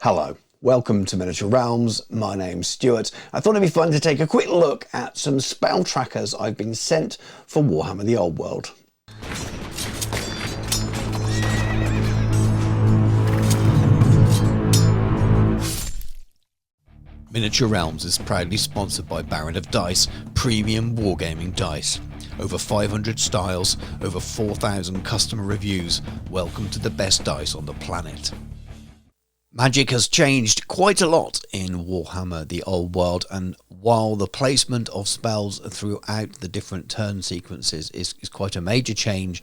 Hello, welcome to Miniature Realms. My name's Stuart. I thought it'd be fun to take a quick look at some spell trackers I've been sent for Warhammer the Old World. Miniature Realms is proudly sponsored by Baron of Dice, premium wargaming dice. Over 500 styles, over 4,000 customer reviews. Welcome to the best dice on the planet. Magic has changed quite a lot in Warhammer the Old World, and while the placement of spells throughout the different turn sequences is quite a major change,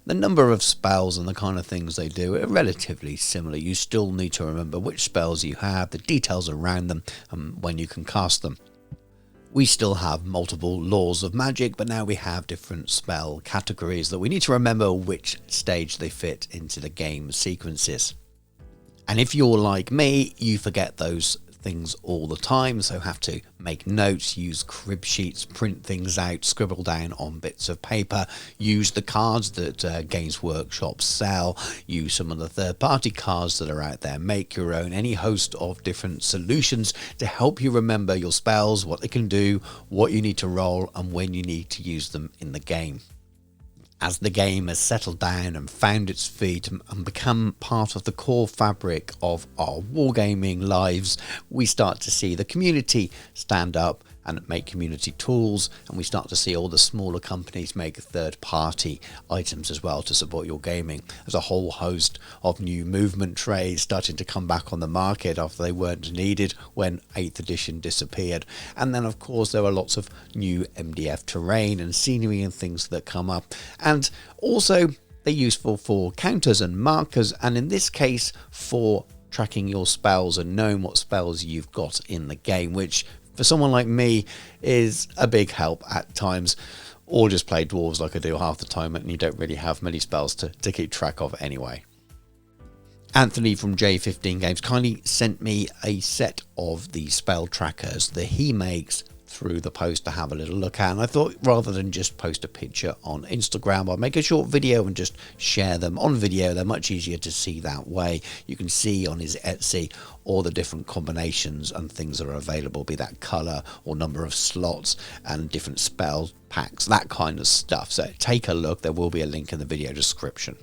the number of spells and the kind of things they do are relatively similar. You still need to remember which spells you have, the details around them, and when you can cast them. We still have multiple laws of magic, but now we have different spell categories that we need to remember which stage they fit into the game sequences. And if you're like me, you forget those things all the time, so have to make notes, use crib sheets, print things out, scribble down on bits of paper, use the cards that Games Workshop sell, use some of the third-party cards that are out there, make your own, any host of different solutions to help you remember your spells, what they can do, what you need to roll, and when you need to use them in the game. As the game has settled down and found its feet and become part of the core fabric of our wargaming lives, we start to see the community stand up and make community tools, and we start to see all the smaller companies make third-party items as well to support your gaming. There's a whole host of new movement trays starting to come back on the market after they weren't needed when 8th edition disappeared. And then of course there are lots of new MDF terrain and scenery and things that come up, and also they're useful for counters and markers, and in this case for tracking your spells and knowing what spells you've got in the game, which for someone like me is a big help at times, or just play dwarves like I do half the time and you don't really have many spells to keep track of anyway. Anthony from J15 Games kindly sent me a set of the spell trackers that he makes through the post to have a little look at, and I thought rather than just post a picture on Instagram, I'll make a short video and just share them on video. They're much easier to see that way. You can see on his Etsy all the different combinations and things that are available, be that colour or number of slots and different spell packs, that kind of stuff. So take a look, there will be a link in the video description.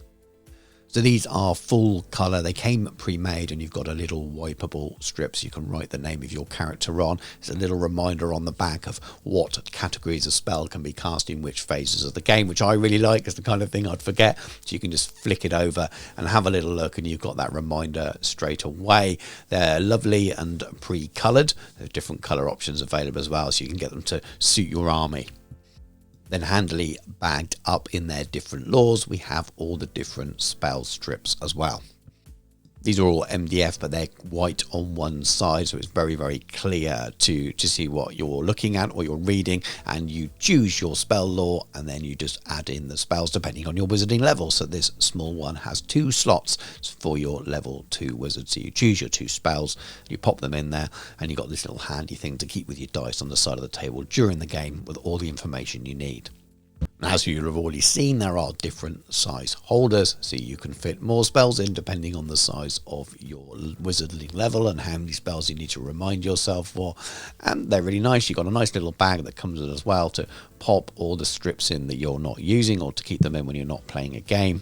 So these are full colour, they came pre-made, and you've got a little wipeable strip so you can write the name of your character on. It's a little reminder on the back of what categories of spell can be cast in which phases of the game, which I really like. It's the kind of thing I'd forget. So you can just flick it over and have a little look and you've got that reminder straight away. They're lovely and pre-coloured. There's different colour options available as well, so you can get them to suit your army. Then handily bagged up in their different laws, we have all the different spell strips as well. These are all MDF, but they're white on one side, so it's very, very clear to see what you're looking at or you're reading, and you choose your spell law, and then you just add in the spells depending on your wizarding level. So this small one has 2 slots for your level 2 wizard. So you choose your 2 spells, you pop them in there, and you've got this little handy thing to keep with your dice on the side of the table during the game with all the information you need. As you'll have already seen, there are different size holders, so you can fit more spells in depending on the size of your wizarding level and how many spells you need to remind yourself for. And they're really nice. You've got a nice little bag that comes with as well to pop all the strips in that you're not using, or to keep them in when you're not playing a game.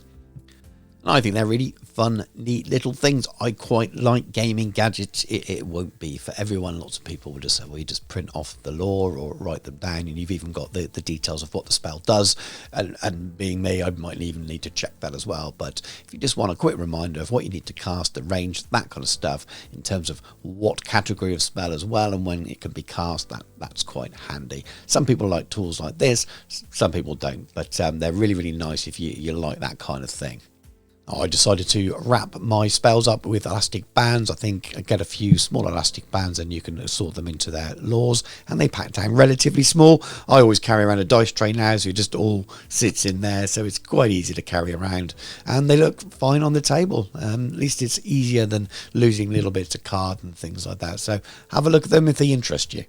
And I think they're really fun, neat little things. I quite like gaming gadgets. It won't be for everyone. Lots of people will just say, well, you just print off the lore or write them down, and you've even got the details of what the spell does. And being me, I might even need to check that as well. But if you just want a quick reminder of what you need to cast, the range, that kind of stuff, in terms of what category of spell as well and when it can be cast, that's quite handy. Some people like tools like this, some people don't. But they're really, really nice if you like that kind of thing. I decided to wrap my spells up with elastic bands. I think I get a few small elastic bands and you can sort them into their laws, and they pack down relatively small. I always carry around a dice tray now, so it just all sits in there, so it's quite easy to carry around, and they look fine on the table. At least it's easier than losing little bits of card and things like that. So have a look at them if they interest you.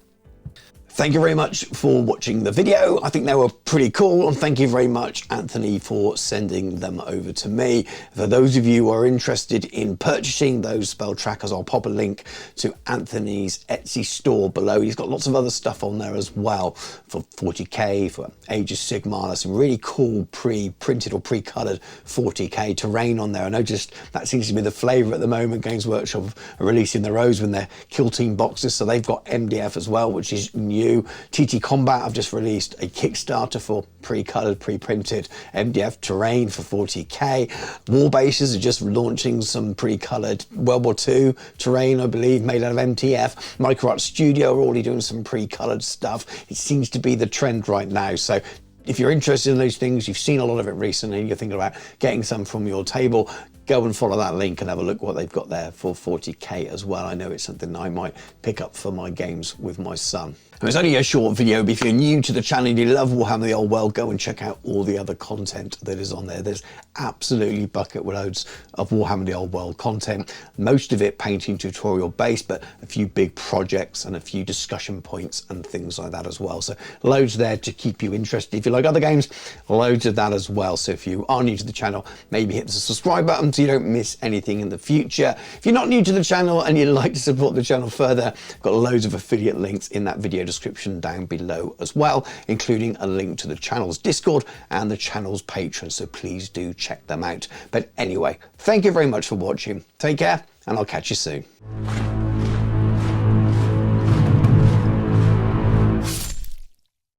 Thank you very much for watching the video. I think they were pretty cool, and thank you very much, Anthony, for sending them over to me. For those of you who are interested in purchasing those spell trackers, I'll pop a link to Anthony's Etsy store below. He's got lots of other stuff on there as well for 40k, for Age of Sigmar. There's some really cool pre-printed or pre-coloured 40k terrain on there. I know just that seems to be the flavour at the moment. Games Workshop are releasing their own with their Kill Team boxes, so they've got MDF as well, which is new. TT Combat have just released a Kickstarter for pre-coloured, pre-printed MDF terrain for 40k. War Bases are just launching some pre-coloured World War II terrain, I believe, made out of MTF. Micro Art Studio are already doing some pre-coloured stuff. It seems to be the trend right now. So if you're interested in those things, you've seen a lot of it recently, and you're thinking about getting some from your table, go and follow that link and have a look what they've got there for 40k as well. I know it's something I might pick up for my games with my son. And it's only a short video, but if you're new to the channel and you love Warhammer the Old World, go and check out all the other content that is on there. There's absolutely bucket loads of Warhammer the Old World content, most of it painting tutorial based, but a few big projects and a few discussion points and things like that as well. So loads there to keep you interested. If you like other games, loads of that as well. So if you are new to the channel, maybe hit the subscribe button so you don't miss anything in the future. If you're not new to the channel and you'd like to support the channel further, I've got loads of affiliate links in that video description down below as well, including a link to the channel's Discord and the channel's Patreon, so please do check them out. But anyway, thank you very much for watching. Take care, and I'll catch you soon.